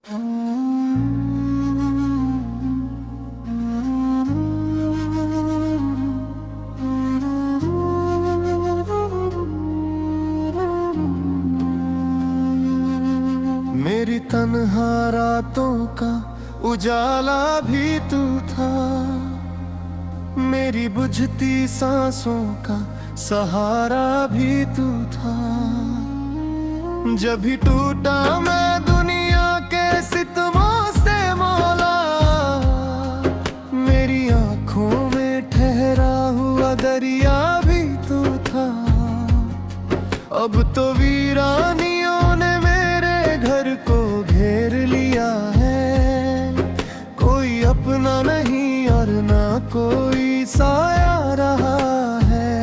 मेरी तन्हा रातों का उजाला भी तू था, मेरी बुझती सांसों का सहारा भी तू था। जब भी टूटा मैं दुनिया के सितमों से मौला, मेरी आंखों में ठहरा हुआ दरिया भी तू था। अब तो वीरानियों ने मेरे घर को घेर लिया है, कोई अपना नहीं और ना कोई साया रहा है।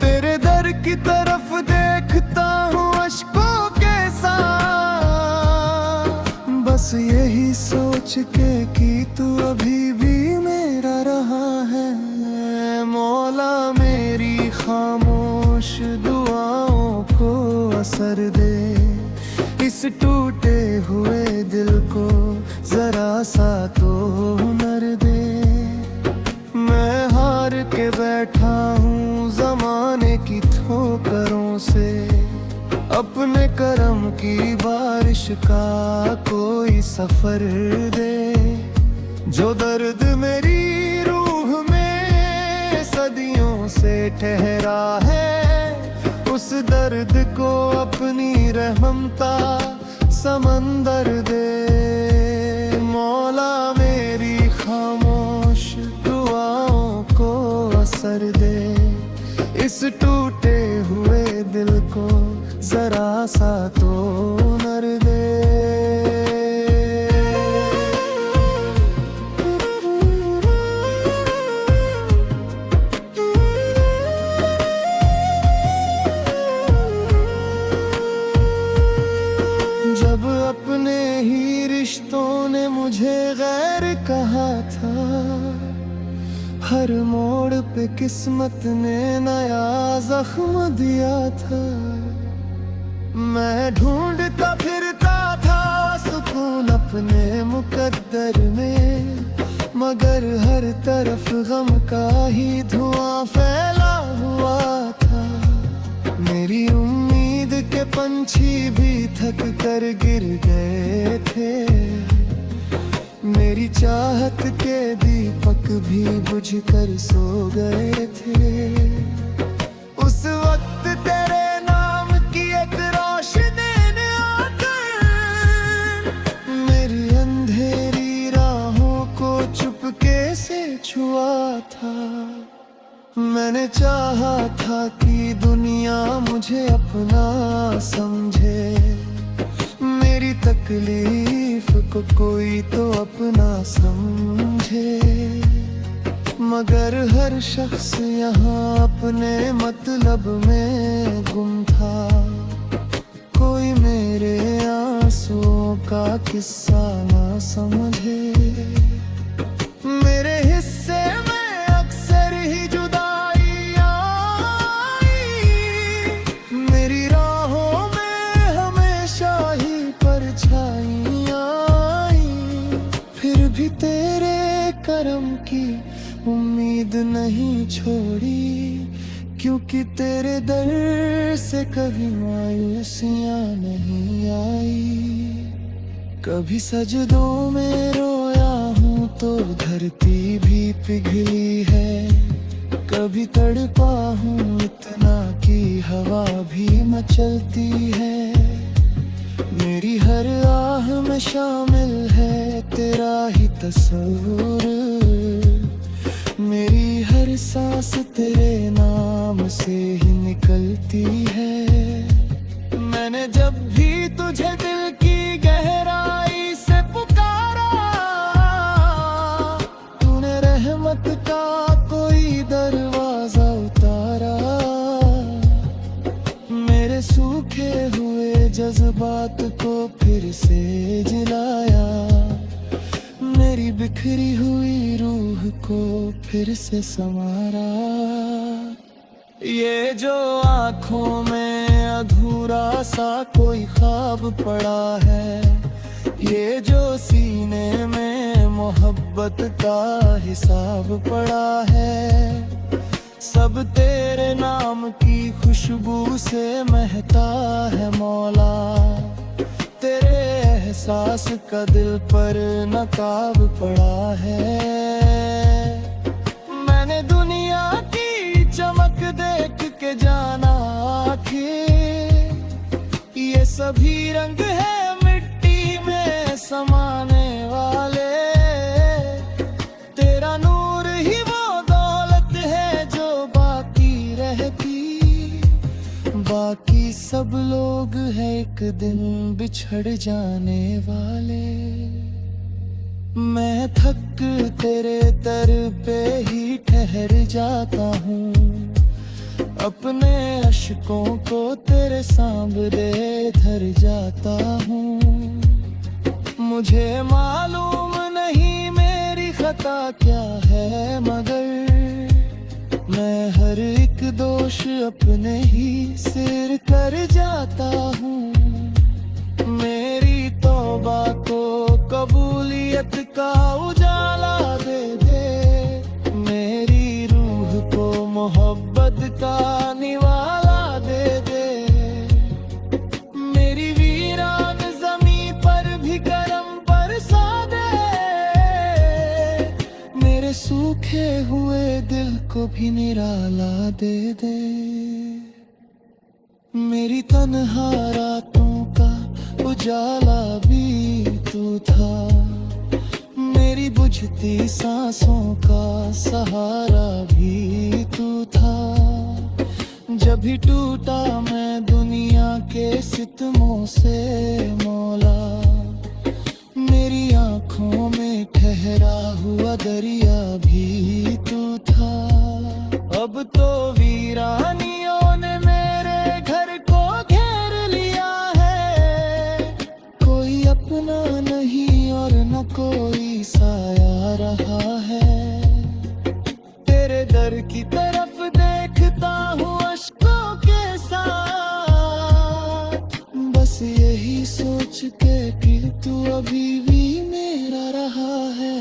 तेरे दर की तरफ देखता हूँ अश्कों के साथ, बस यही सोच के कि तू अभी भी मेरा रहा है। मौला मेरी खामोश दुआओं को असर दे, इस टूटे हुए दिल को जरा सा तो हुनर दे। मैं हार के बैठा हूँ ज़माने की ठोकरों से, अपने करम की बारिश का कोई सफर दे। जो दर्द मेरी रूह में सदियों से ठहरा है, उस दर्द को अपनी रहमता समंदर दे। मौला मेरी खामोश दुआओं को असर दे, इस टूटे हुए दिल को जरा सा तो नर दे। जब अपने ही रिश्तों ने मुझे गैर कहा था, हर मोड़ पे किस्मत ने नया जख्म दिया था। मैं ढूंढता फिरता था सुकून अपने मुकद्दर में, मगर हर तरफ गम का ही धुआं फैला हुआ था। मेरी उम्मीद के पंछी भी थक कर गिर गए थे, मेरी चाहत के दीपक भी बुझकर सो गए थे। उस वक्त तेरे नाम की एक रोशनी ने आकर मेरी अंधेरी राहों को चुपके से छुआ था। मैंने चाहा था कि दुनिया मुझे अपना समझे, मेरी तकलीफ को कोई तो अपना समझे। मगर हर शख्स यहाँ अपने मतलब में गुम था, कोई मेरे आंसुओं का किस्सा ना समझे। मेरे हिस्से में अक्सर ही जुदाई आई, मेरी राहों में हमेशा ही परछाइयां आई। फिर भी तेरे करम की उम्मीद नहीं छोड़ी, क्योंकि तेरे दर से कभी मायूसियां नहीं आई। कभी सजदों में रोया हूँ तो धरती भी पिघली है, कभी तड़पा हूँ इतना कि हवा भी मचलती है। मेरी हर आह में शामिल है तेरा ही तस्वुर, मेरी हर सांस तेरे नाम से ही निकलती है। मैंने जब भी तुझे दिल की गहराई से पुकारा, तूने रहमत का कोई दरवाजा उतारा। मेरे सूखे हुए जज्बात को फिर से जिलाया, मेरी बिखरी हुई रूह को फिर से संवारा। ये जो आँखों में अधूरा सा कोई ख्वाब पड़ा है, ये जो सीने में मोहब्बत का हिसाब पड़ा है, सब तेरे नाम की खुशबू से महका है मौला। तेरे एहसास का दिल पर नकाब पड़ा है। मैंने दुनिया की चमक देख के जाना आखिर ये सभी रंग है मिट्टी में समाने वाले। तेरा नूर ही वो दौलत है जो बाकी रहती, बाकी सब लोग हैं एक दिन बिछड़ जाने वाले। मैं थक तेरे दर पे ही ठहर जाता हूँ, अपने अश्कों को तेरे सांवरे धर जाता हूँ। मुझे मालूम नहीं मेरी खता क्या है, मगर मैं हर एक दोष अपने ही सिर कर जाता हूँ। मेरी तौबा को कबूलियत का उजाला दे दे, मेरी रूह को मोहब्बत का निवाला दे दे। मेरी वीरान ज़मीं पर भी करम बरसा दे, मेरे सूखे हुए दिल को भी निराला दे दे। मेरी तन्हा रातों का उजाला भी तू था, मेरी बुझती सांसों का सहारा भी तू था। जब भी टूटा मैं दुनिया के सितमों से मौला, मेरी आँखों में ठहरा हुआ दरिया भी तू था। अब तो वीरानियों ने मेरे घर को घेर लिया है, कोई अपना नहीं और न कोई साया रहा है। तेरे दर की तरफ देखता हूँ अश्कों के साथ, बस यही सोच के कि तू अभी भी मेरा रहा है।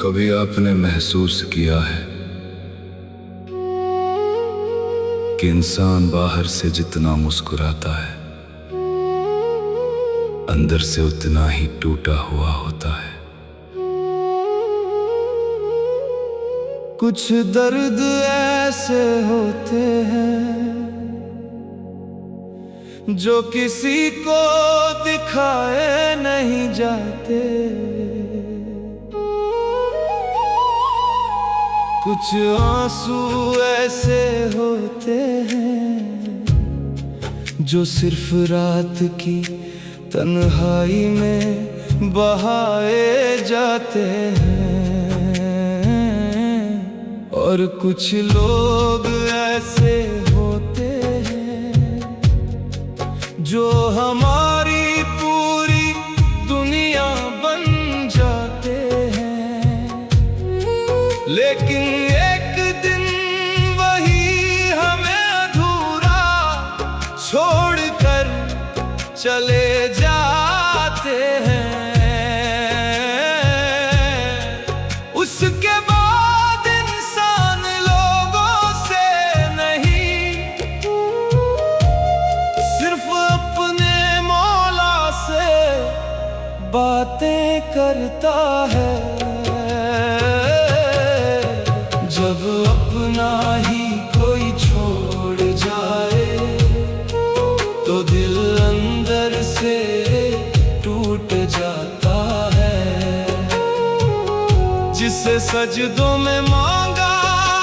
कभी आपने महसूस किया है कि इंसान बाहर से जितना मुस्कुराता है, अंदर से उतना ही टूटा हुआ होता है। कुछ दर्द ऐसे होते हैं जो किसी को दिखाए नहीं जाते, कुछ आंसू ऐसे होते हैं जो सिर्फ रात की तन्हाई में बहाए जाते हैं। और कुछ लोग ऐसे होते हैं जो हमारी पूरी दुनिया बन जाते हैं, लेकिन एक दिन वही हमें अधूरा छोड़कर चले जाते हैं। उसके बाद इंसान लोगों से नहीं, सिर्फ अपने मौला से बातें करता है। जब अपना ही कोई छोड़ जाए तो दिल अंदर से टूट जाता है। जिसे सजदों में मांगा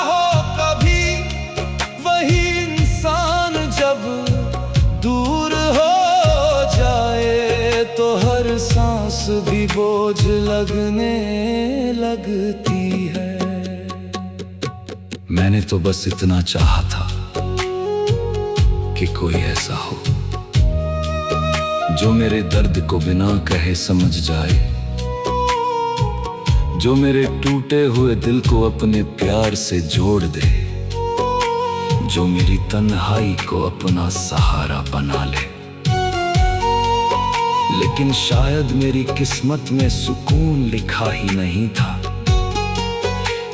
हो कभी, वही इंसान जब दूर हो जाए तो हर सांस भी बोझ लगने लगती है। मैंने तो बस इतना चाहा था कि कोई ऐसा हो जो मेरे दर्द को बिना कहे समझ जाए, जो मेरे टूटे हुए दिल को अपने प्यार से जोड़ दे, जो मेरी तन्हाई को अपना सहारा बना ले। लेकिन शायद मेरी किस्मत में सुकून लिखा ही नहीं था,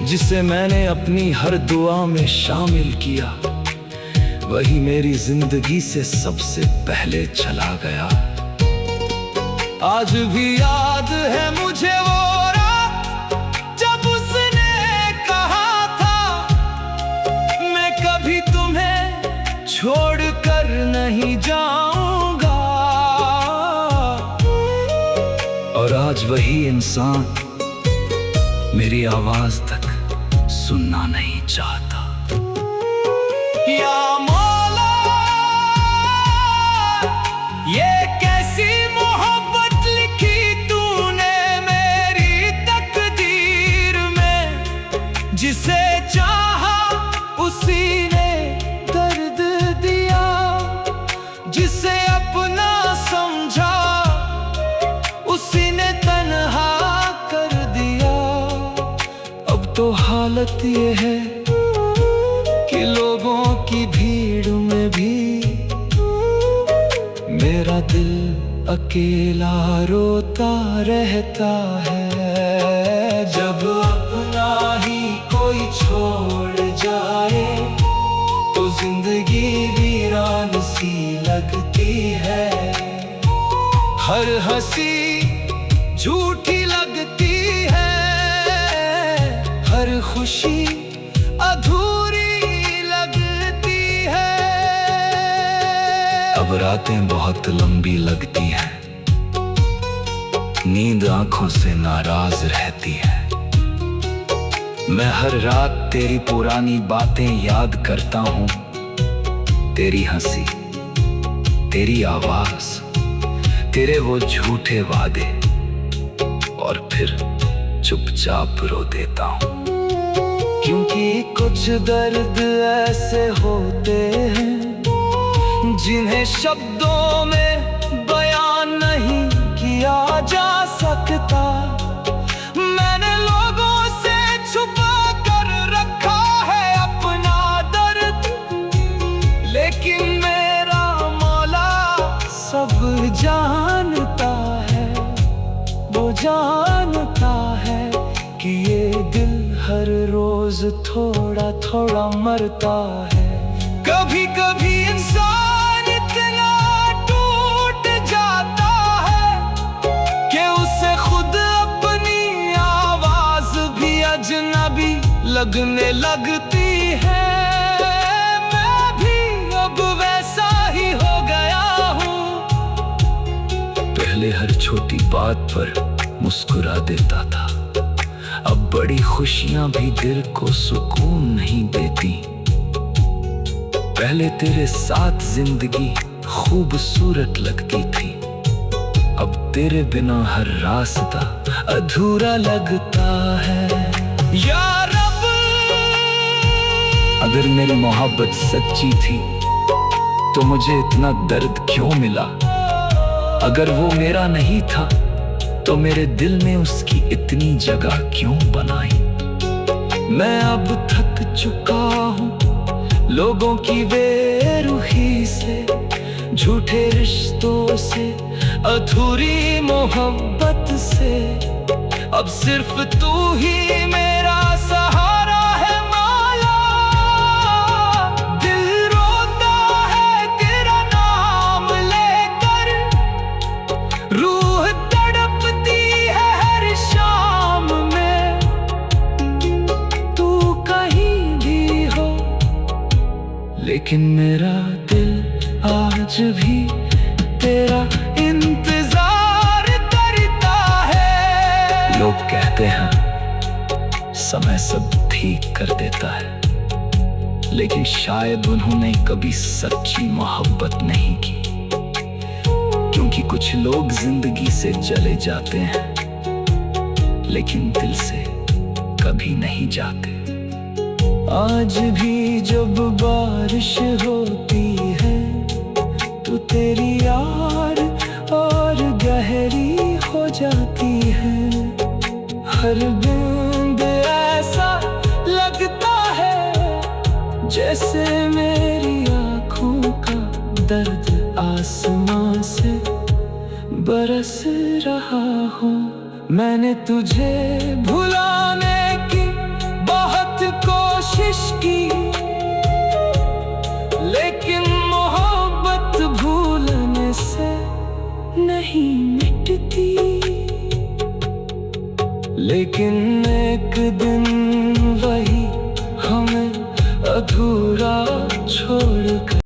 जिसे मैंने अपनी हर दुआ में शामिल किया, वही मेरी जिंदगी से सबसे पहले चला गया। आज भी याद है मुझे वो रात जब उसने कहा था, मैं कभी तुम्हें छोड़कर नहीं जाऊंगा। और आज वही इंसान मेरी आवाज तक सुनना नहीं चाहता। या मौला, ये कैसी मोहब्बत लिखी तूने मेरी तकदीर में, जिसे चाहा उसी ने दर्द दिया, जिसे अपना समझा उसी ने तन्हा कर दिया। अब तो हालत ये है कि लोगों की भीड़ में भी मेरा दिल अकेला रोता रहता है। जब अपना ही कोई छोड़ जाए तो जिंदगी वीरान सी लगती है। हर हंसी झूठी लगती है, हर खुशी अधूरी लगती है। अब रातें बहुत लंबी लगती हैं, नींद आंखों से नाराज रहती है। मैं हर रात तेरी पुरानी बातें याद करता हूँ, तेरी हंसी, तेरी आवाज, तेरे वो झूठे वादे, और फिर चुपचाप रो देता हूँ। क्योंकि कुछ दर्द ऐसे होते हैं जिन्हें शब्दों में बयान नहीं किया जा सकता। मैंने लोगों से छुपा कर रखा है अपना दर्द, लेकिन मेरा मौला सब जानता है। वो जानता है कि ये दिल हर रोज थोड़ा थोड़ा मरता है। कभी कभी इंसान इतना टूट जाता है कि उसे खुद अपनी आवाज भी अजनबी लगने लगती है। मैं भी अब वैसा ही हो गया हूँ। पहले हर छोटी बात पर मुस्कुरा देता था, अब बड़ी खुशियां भी दिल को सुकून नहीं देती। पहले तेरे साथ जिंदगी खूबसूरत लगती थी, अब तेरे बिना हर रास्ता अधूरा लगता है। या रब, अगर मेरी मोहब्बत सच्ची थी तो मुझे इतना दर्द क्यों मिला? अगर वो मेरा नहीं था तो मेरे दिल में उसकी इतनी जगह क्यों बनाई? मैं अब थक चुका हूँ लोगों की बेरुखी से, झूठे रिश्तों से, अधूरी मोहब्बत से। अब सिर्फ तू ही मेरा सहारा है मौला। दिल रोता है तेरा नाम लेकर, रूह तड़पती है हर शाम में। तू कहीं भी हो लेकिन मेरा दिल आज भी तेरा इंतजार करता है। लोग कहते हैं समय सब ठीक कर देता है, लेकिन शायद उन्होंने कभी सच्ची मोहब्बत नहीं की, क्योंकि कुछ लोग जिंदगी से चले जाते हैं लेकिन दिल से कभी नहीं जाते। आज भी जब बारिश होती है हर बूंद ऐसा लगता है जैसे मेरी आँखों का दर्द आसमां से बरस रहा हो। मैंने तुझे भुलाने की बहुत कोशिश की, लेकिन मोहब्बत भूलने से नहीं मिटती। लेकिन एक दिन वही हमें अधूरा छोड़